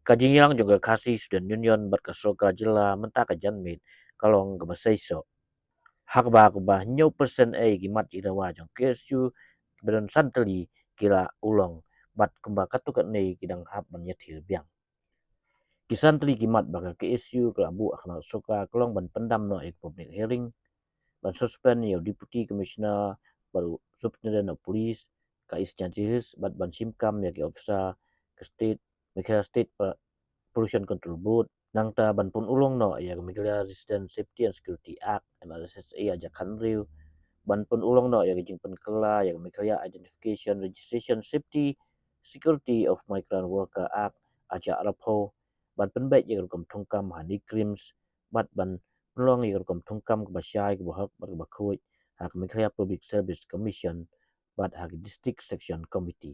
Kajingilang juga kasih student union berkesoka jela mentah kajanmit kalong kemasaiso. Hak ba nyo persen gimat irawa jong kesu bedon santali kila ulong bat kumba katukat nei kidang hap banyatil biang. Kisantali gimat baka KSU kelabu akna soka kelong ban pendam no public hearing ban suspend yo deputy commissioner baru superintendent of police ka is janjis ban simkam ya ki officer ke state Meghalaya state pollution control board nangta ban pun ulong no ya Meghalaya Resident Safety and Security Act MRSSA aja kanriu ban pun ulong no ya jing penkela ya Meghalaya Identification Registration Safety Security of Migrant Worker Act aja arapo ban penbaik ya kom thongkam hani crimes ban pelong ya kom thongkam ke basyai ke bahak bar bakoi hak Meghalaya Public Service Commission bat hak district section committee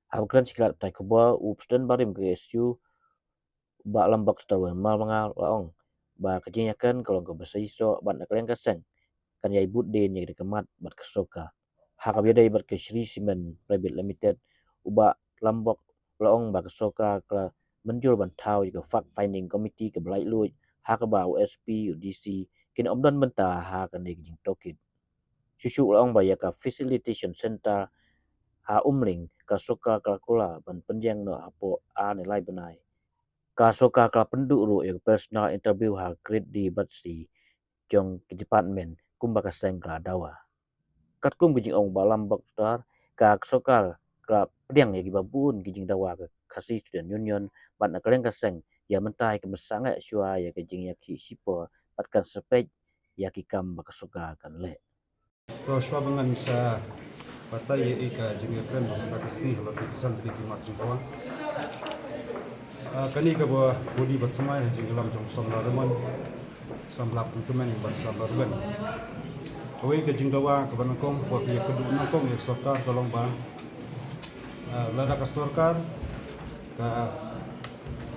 hak kran siklat tai khobwa upsten barim ke SU ba lambak stawen mal mangal laong ba kejinyakan kalau ke bahasa iso ban naklen kaseng kan yai bud den ya kemat bat kesoka hak biadai bat ke Shri Cement Private Limited uba lambok laong ba kesoka kala menjul ban thau ke fact finding committee ke belai lui hak ba USP UDC kin omdan benta ha kan jing tokit susu laong ba ya ka facilitation center ha umling kesoka kala ban penjang no apo a nilai benai kasoka kala penduk ru ya personal interview ha grade di batsi jong ke department kumba kaseng kala dawa kat kum gijing ong balam bak star ka soka kala pediang ya gibabun gijing dawa ke kasih student union bat na kaleng kaseng ya mentai ke mesanga syua ya gijing ya ki sipo patkan sepej ya ki kam bak soka kan le to syua bangan sa patai e ka jing kren ba ka sini lo kisan tri ki mat jing kawan kani ka bo bodi batmai jing lam jong som la reman samlap kemen ban sabar ben Kawai ke jing dawa ke banakong ko ki ke du nakong ek storkar tolong ba lada ka storkar ka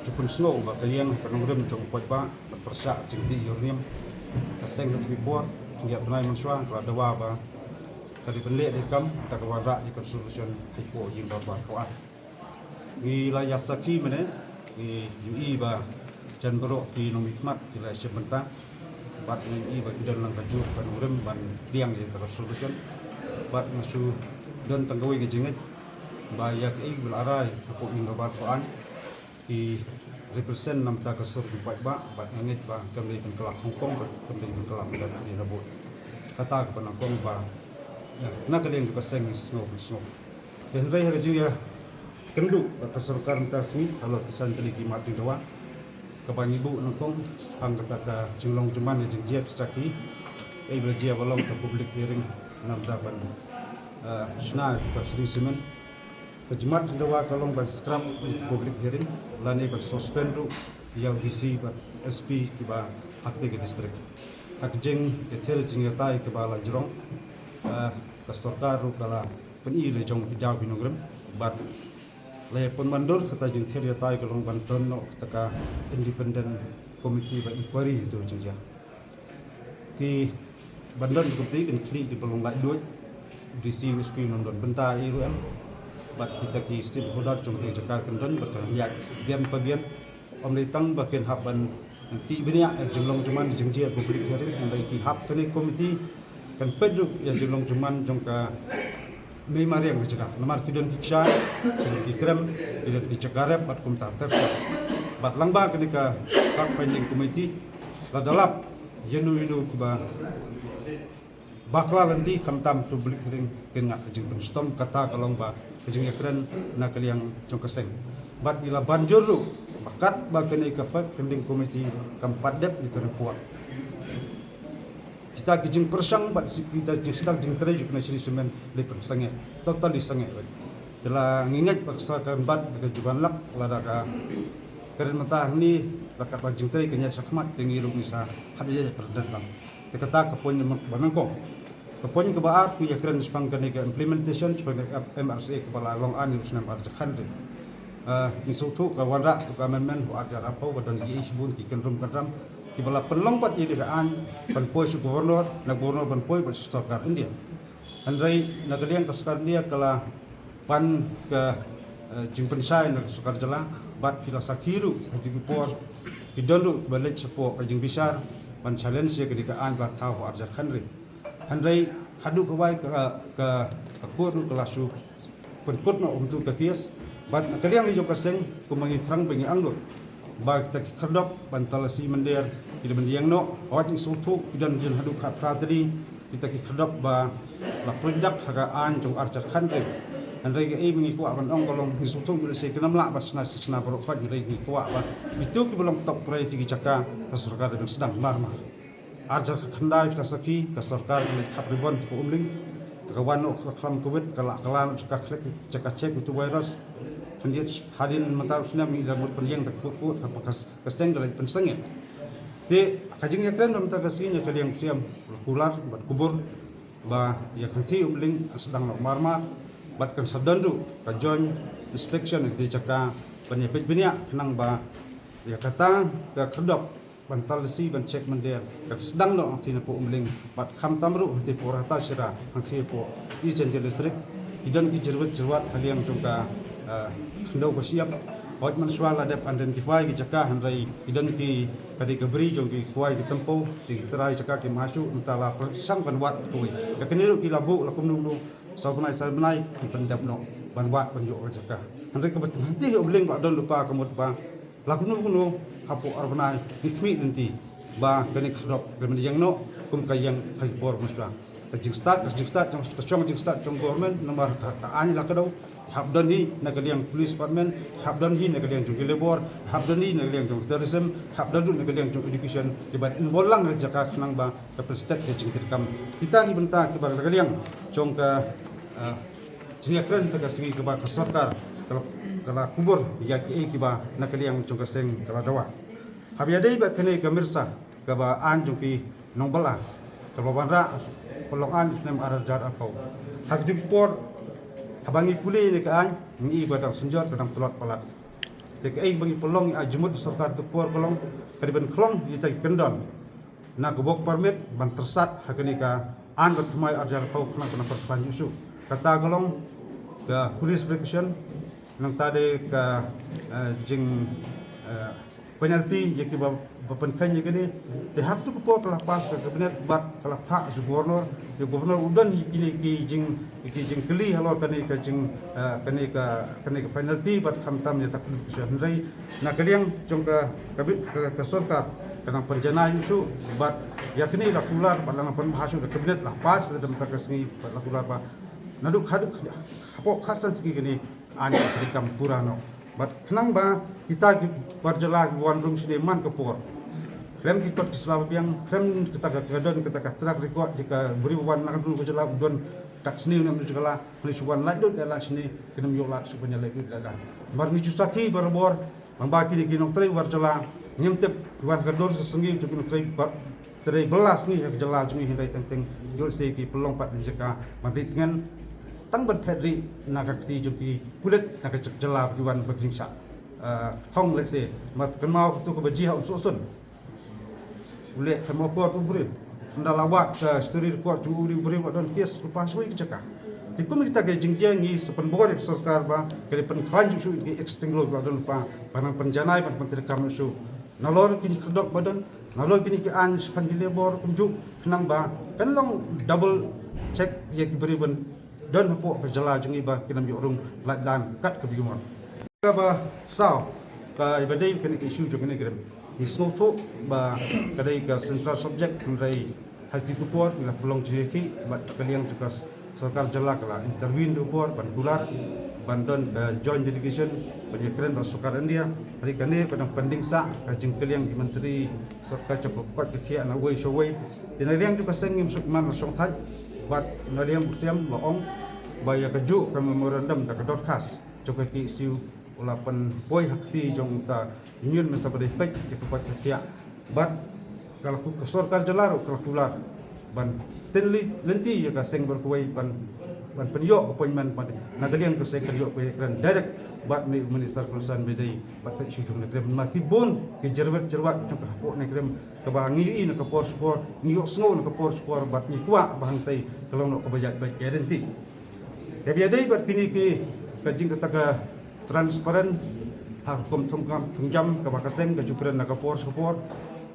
cukun snow ba kalian penurem jong pot ba persa jing di yorniam kaseng ke bor ya benai mensua ka dawa ba kali penle de kam ta ka wara ikon solution hipo jing dawa kawan ni la yasaki mene ni ui ba jan bro ki no mikmat ki la sebenta bat ni ba kidan lang kaju penurem ban diang ya ta solution bat masu dan tanggawi ke jinget ba ya ke ig belarai ko ing ba koan ki represent nam ta ka sur di ba bat ngit ba kami pen kelak hongkong kami pen kelak dan di rabot kata ke penakong ba na kaleng ka seng snow dan rai hari ya kendu ka sarkar ta smi kalau kisan teli ki mati dawa kapan ibu nongkong hang kata ka jinglong cuman jing jiap saki berjia balong ke public hearing nam daban sna ka Shri Cement kejimat dawa kalong ban scrap public hearing lani ban suspend ru yang visi ban SP kiba hakte ke district hak jing etel jing tai ke bala jrong ka storkar ru kala peni le jong pidaw binogrem bat le pun mandur kata jing tel tai kalong ban tono taka independent committee ban inquiry itu jing ki bandan bukti kan klik di belum lai duit DC USP nondon benta IRM bat kita ki stip hodar jong te jaka kendon berkan yak bian pabian om ditang bakin haban nanti benia jenglong cuman jengjia publik hari andai ki hap kene komiti kan peduk ya jenglong cuman jong ka mei mariam jaka nomor kidon kiksha ki krem kidon ki cakarep bat kum tar bat langba kene ka fact finding committee la dalap yenu ba bakla nanti kamtam publik ring kena jing penstom kata kalong ba jing ekran na kaliang jong keseng bat bila banjur lu bakat ba kene ka fact finding committee kampat dep di kene kuat kita kijing persang bat kita jing sedang jing tere kena Shri Cement le persange total di sange telah ngingat paksakan bat ke juban lak lada ka keren mentah ni lakat ba jing tere kenya sakmat tinggi ru bisa hadiah perdatang tekata kapon banangkong kapon ke baar ku yakran spang kene ke implementation sebagai MRCA kepala long an urus nam arja khandre ni sutu ka wanra stu ka amendment ho arja rapo badan gi isbun ki kenrum kadram ki bala penlong pat ide ka an pan poi su gubernur na gubernur pan poi ba storkar India Andrai nagaliang kasukar dia kala pan ke jing pensai na kasukar jala bat kila sakiru di kupor kidondu balik sepo ke jing bisar pan challenge ya ketika an ba tahu arjar khandri andrai kadu kawai ke kuat kelasu penkut na tu ke kias bat nagaliang li jo kaseng kumangi trang bengi anglo ba kita kerdop ban talasi mender ida mendiang no awat ni sutu idan jin hadu ka pratri kita kerdop ba la produk haga an jong arjar khandri andai ke bengi kuat ban ong kolong ni sutu bila se kenam la ba sna borok fat ni ni kuat ba itu ki belum top prai tigi caka ka sarkar dan sedang marmar arjar khandai kita saki ka sarkar ni khap ribon ko umling kawan ok klam covid kalan caka cek itu virus kemudian hadin mata tsunami dan penjeng tak fukut apakah kesteng dari pensengnya di kajing ya keren mata kasinya kalian siam kular bat kubur ba ya kanti umling sedang marmat bat kan sadandu ka join inspection di jaka penyepit binia kenang ba ya kata ka kedok bantal si ban cek mender ka sedang no antina po umling bat kham tamru ti porata sira anti po ijen listrik idan ki jerwat haliang juga khendau ko siap hot man swala dep identify ki caka handrai idan ki kadi kebri jong ki kuai ki tempo ti terai caka ki masuk entala sang pan wat kui ka keniru ki labu lakum nu sabnai pendap no ban wat pan yo caka handrai ke betul nanti obling ba don lupa kemut ba lakum nu hapo arbnai nikmi nanti ba kani khrop kemen yang no kum kayang hai por musra jing start jong government nomor ka ani la kadau habdan hi nagaliang police department habdan hi nagaliang jong labor habdan hi nagaliang jong tourism habdan hi nagaliang jong education dibat inbolang jaka khnang ba ka prestek ke jing terkam kita ni benta ke ba nagaliang jong ka jiakran ta singi ke ba ka sarkar kala kubur ya ki ba nagaliang jong ka seng kala dawa habiadai ba kene ka mirsa ka ba an jong pi nongbala ka ba banra kolong an snem arajar apau hak jipor abangi puli ni kaan ni badang senjot badang telot palat dek ai bangi pelong ajumut sarkar tupor kolong kadiban kolong kita kendon na gobok permit ban tersat hakani ka an bertmai arjar pau kena perpan yusu kata golong ke police protection nang tade ka jing penalti je ki bapan kan je kini de hak tu ko kala pas ke kabinet bat kala pak gubernur de gubernur udan kini ki jing keli halor kani ka jing kani ka penalti bat khamtam ya tak rai na kaliang jong ka kabit ka sarkar kanang penjana yusu bat ya kini la kular balang pan hasu de kabinet la pas de tak sengi bat la kular ba naduk haduk hapo khasan segi kini ani kam purano bat kenang ba kita berjalan wan rum Sudirman ke Port. Krem kita selama biang krem kita gadon kita katrak rekod jika beri wan nak dulu berjalan don tak seni nak segala pelisuan lagi dot dalam sini kena yolat supaya lagi dalam. Mar mi jusaki berbor membagi di kinong trai berjalan nyemtep wan gadon sesengi untuk kinong trai belas ni berjalan cumi hindai tenteng jol segi pelong pat jika mabit dengan tang ban pedri nagakti jumpi kulit nagacek jelab diwan berjingsa thong lek se mat kenmau tu ke baji ha usun ule kenmau ko tu buri nda lawat story ko tu uri buri wadon kes lepas we kecaka tikum kita ke jingja ni sepen bor sarkar ba ke pen klan ju ki extinglo wadon pa panang penjanai pan menteri kam su nalor kini kedok badan nalor kini ke an sepen labor kunjuk kenang ba penlong double check ye beri ban dan hapo berjalan jungi ba kinam yorung dan kat ke bigumon ba sao ka ibadai kene isu jo kene grem isno to ba kadai ka central subject rai hati kupor ila pelong jeki ba kaliang tugas sarkar jala kala intervene kupor ban bulat bandon joint delegation penyekren ba sukar india hari kane padang pending sa ka jing kaliang di menteri sarkar cepat ke na wei so wei tinaliang juga sengim sukman song thai bat naliang usiam loong baya keju ke memorandum tak dot khas coba ki isu ulapan poi hakti jong ta union mesta pada pek ke kuat kia bat kalau ku sarkar jalaru kalau kular ban tenli lenti ya ka seng berkuai pan ban penyo appointment pada nagaliang ko sa kanyo ko kran direct bat ni minister konsan bedai bat ka isu jung nekrem ma pibon ki jerwet jang ka po nekrem ka ba ngi na ka por sport ngi snow na ka por sport bat ni kwa bahang tai kalong no ka bajat baik guarantee ya biadai bat pini ki ka jing ka transparent hukum tungjam ka bakaseng ka jupren na ka por sport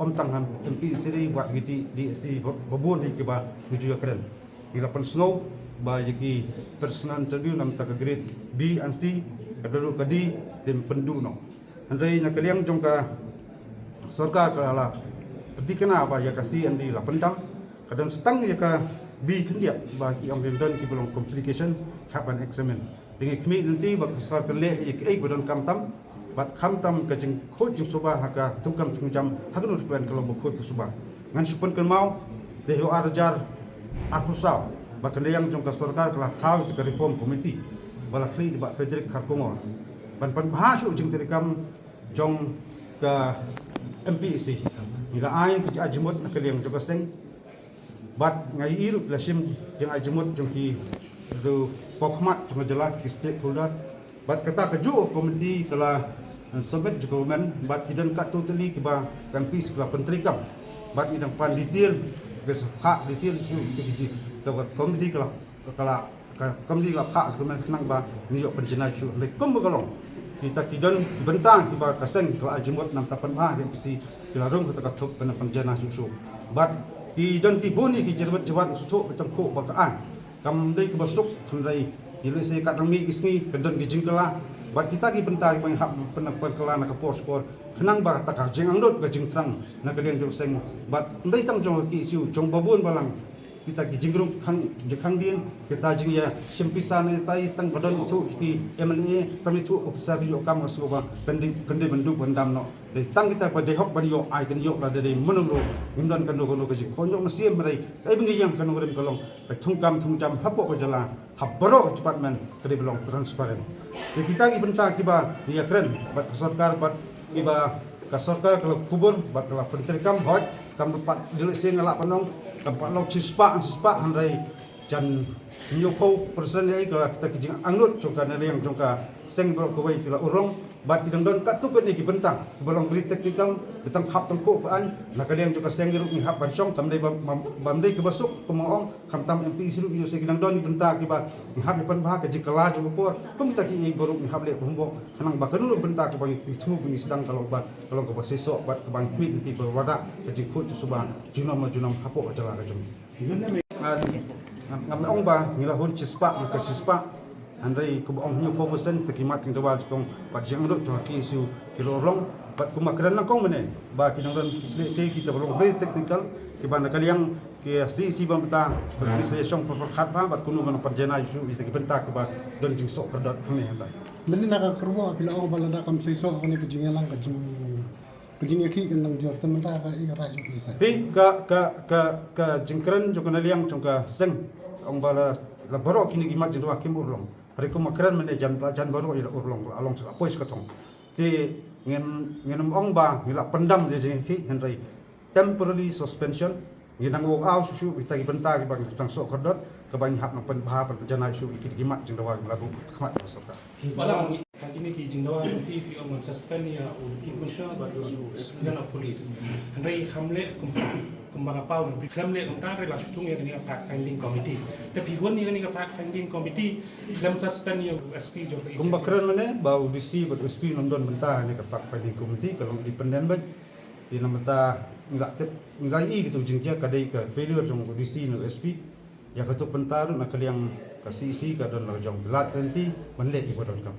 om tangham MP siri wat gidi di si babun di ke ba menuju keren ilapan snow ba yaki personal interview nam tak grade B and C kadaru kadi dem pendu no andai na kaliang jong ka sarkar kala pertikana ba ya kasi andi la pendam kadang setang ya ka B kendia ba ki om dan ki belum complication happen examen dengan kemi nanti ba sarkar le ek badon kamtam bat kamtam ka jing khoj jing suba haka tumkam tungjam hagun rupen kalau khoj suba ngan supen kan mau de ho arjar aku saw bakal yang jong ka sarkar kala thau ke reform committee bala kli di ba Frederick Karkongo ban bahas jing terikam jong ka MPC ila ai ke ajmut na kaliang jong kaseng bat ngai iru lasim jeng ajmut jong ki do pokmat jong jelas ki stakeholder bat kata keju komiti kala submit je government bat hidan kat totally ki ba MPC kala penterikam bat idang pan detail kes hak detail isu ki komiti kala komiti kala hak government kenang ba ni yo penjena isu le kom kalong kita kidan bentang ki ba kaseng kala ajmut nam tapan ha MPC kala rong kata thok pen penjena isu bat kidan ti boni ki jerwat jawat sutuk betengko bakaan kam dei ki basuk kandai ilu se kat rami isni kendan ki jingkala bat kita ki bentar ki hak penak kala na ka por sport kenang ba ta ka jing angdot ka jing trang na kalian jo seng bat ndai tang jong ki siu jong babun balang kita ki jingrung khang din kita jing ya simpisan ni tai tang badon itu ki MLA tam itu officer yo kam so ba kendi bendu bandam no de tang kita pa de hok ban yo ai kan yo la de menungro ngimdan kan do ko ji khonyo mesie merai kai bengi yang kan ngorem kolong pa thungkam thungjam hapo ko jala habaro department kadi belong transparent de kita ki benta ki ba dia keren bat sarkar bat ki ba ka sarkar kalau kubur bat la penterikam hot kam dapat dilik sing ngalak panong tempat lok sispa handai jan nyoko persen ai kalau kita kijing angut jongka nari yang jongka seng bro kawai kila urong bat idang don kat tu ni ki bentang belong beri teknikal betang hap tengko paan nak yang jongka seng iruk ni hap bansong kamdai bamdai ke basuk pemong kamtam MP siru yo se idang don bentang ki ba ni hap pan bah ke jikala jong por pemita ki boruk ni hap le humbok kanang ba kanulu bentang ke bang itu bunyi sedang kalau ke basesok bat ke bang kmi nanti berwadak ke jikut subang junam hapo jala rajum ngam ong ba ngilahun cispa ke cispa andai ku ong nyu posen tekimat king dawal kong pat jeng ro jo ki su kilorong pat ku makran kong mene ba kinang ron se kita belum very technical ki ban kaliang ki si bang ta presentation per khat ba bat kunu ban perjana isu ki benta ke ba don jing sok kedot ne handai meni nak kerwa bila ong balada kam se sok ni kejing lang kejing yaki kan nang jor temen ta ka i ra ju bisa hi ka jingkran jo kana liang jongka seng ong bala la baro kini gimat jeng wa kim urlong hari ko makran mene jan baro ila urlong along sa pois katong ti ngem ong ba ngila pendam je jeng ki henry temporary suspension nginang walk out su kita gi benta gi bang tang sok kodot ka bang hap nang pen bah pen jana su ki gimat jeng wa lagu khmat sota Malam ini ki jingdawa ki ong suspend ya ki kunsha ba do suspend of police andai hamle kumbaga pau bi hamle ong ta rela sutung ya ni fact finding committee tapi hon ni fact finding committee lam suspend ya SP jo kumbakran mane ba udisi ba SP nondon benta ni ka fact finding committee kalau independent ba di namata ngai gitu jingja kadai ka failure jong udisi no SP ya katuk pentaru nak kaliang kasisi ka don la jong belat nanti manle ibadon kam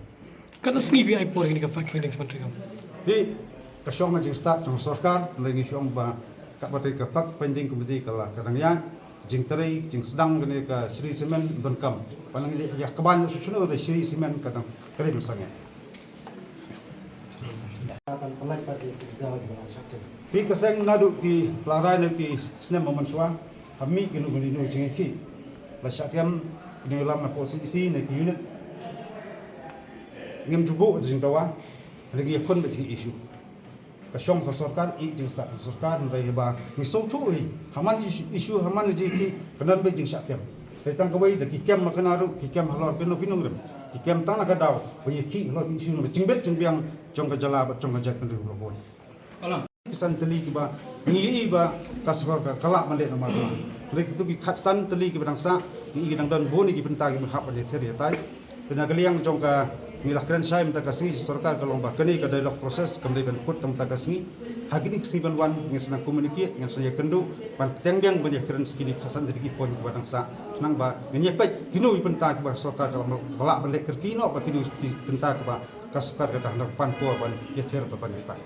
kan sni vi ai por ni ka fact finding menteri kam hi kasyong jing start jong sarkar lagi syong ba ka batai ka fact finding committee kala kadang yang jing terai jing sedang gani ka Sri Semen don kam panang ya keban susuno de Sri Semen kadang kare misalnya akan pelai pada jawab sakit hi kaseng nadu ki larai ne ki snem mamanswa kami kinu gani no jing ki la syakem ni lam na posisi ne ki unit ngem jubu jing dawa lagi yakon be isu kasyong ka sarkar i jing sarkar rai ba ni so tu haman isu haman ji ki kanan be jing syakem Tentang kawai dah kikem makan aru kikem halor pinu pinu rem kikem tanah kadau banyak ki halor pinu sinu cingbet cingbiang jong kejala jong kejak pendu robot kisan teli kiba ngi iba kasar kalak malik nama tu lek tu ki stan teli ki bangsa ni gidang don boni ki pentag ki hap malik theri tai tenaga liang jong ka nilah keren saya minta kasih sarkar kalau bah kini ke dialog proses kemudian kut minta kasih hagini kesiban wan dengan senang komunikasi dengan saya kendu pan tengbiang banyak keren segini kasan dari pon ke bangsa senang bah nyepai kinu pentag bah sarkar kalau balak balik kerkino bah kinu pentag bah kasar ke dah pan po ban ya ter bah pan